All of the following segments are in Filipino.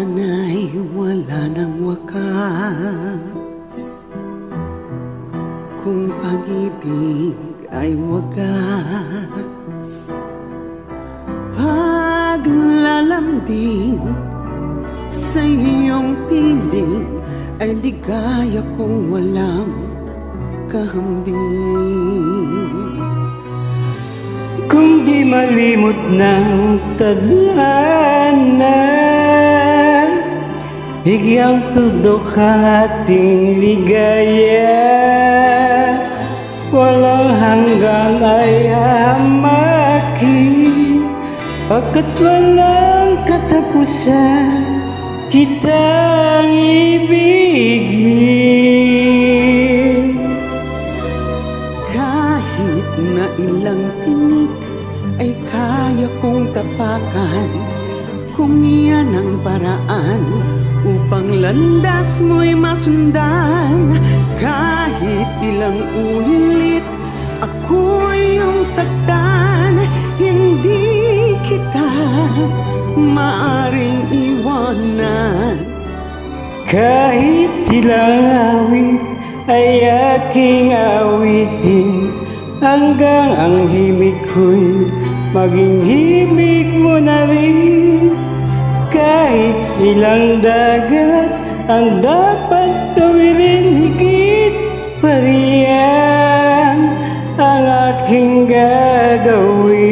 Sana'y wala ng wakas, kung pag-ibig ay wagas. Paglalambing sa iyong piling ay ligaya kung walang kahambing. Kung di malimot ng tadhana, bigyang tudok ang ating ligaya. Walang hanggang ay hamakin, pagkat walang katapusan kitang ibigin. Kahit na ilang tinik ay kaya kong tapakan, kung iyan ang paraan upang landas mo'y masundan. Kahit ilang ulit ako'y iyong saktan, hindi kita maaring iwanan. Kahit ilang awit ay aking awitin, hanggang ang himig ko'y maging himig mo na rin. Kahit ilang dagat ang dapat tawirin, higit pa riyan ang aking gagawin.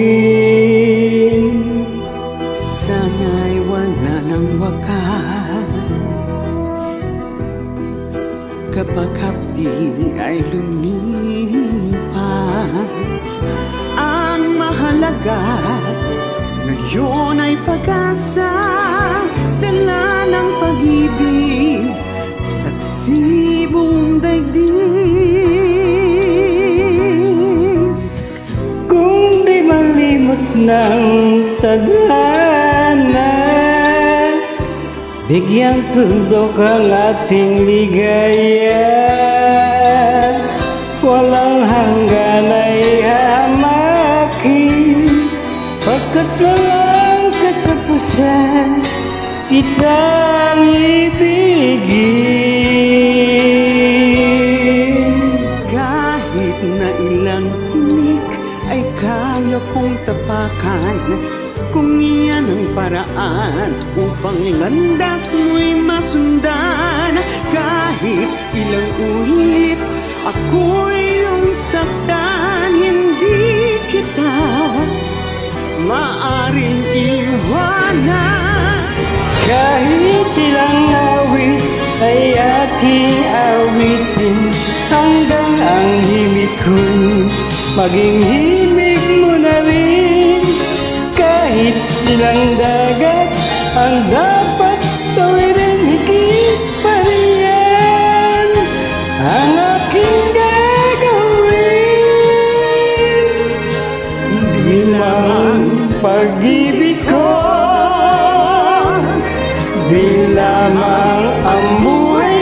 Sana'y wala ng wakas, kapag hapdi ay lumipas. Ang mahalaga ngayon ay pag-asa, dala ng pag-ibig, saksi buong daigdig. Kung di malimot ng tadhana, bigyang tuldok ang ating ligaya. Walang hanggan ay hamakin, pagkat walang katapusan kitang ibigin. Kahit na ilang tinik ay kaya kong tapakan, kung iyan ang paraan upang landas mo'y masundan. Kahit ilang ulit ako'y iyong saktan, hindi kita maaring iwanan. Kahit ilang awit ay aking awitin, hanggang ang himig ko'y maging himig mo na rin. Kahit ilang dagat ang dapat tawirin, higit pa riyan ang aking gagawin. Di lang pag-ibig ko, di lamang ang buhay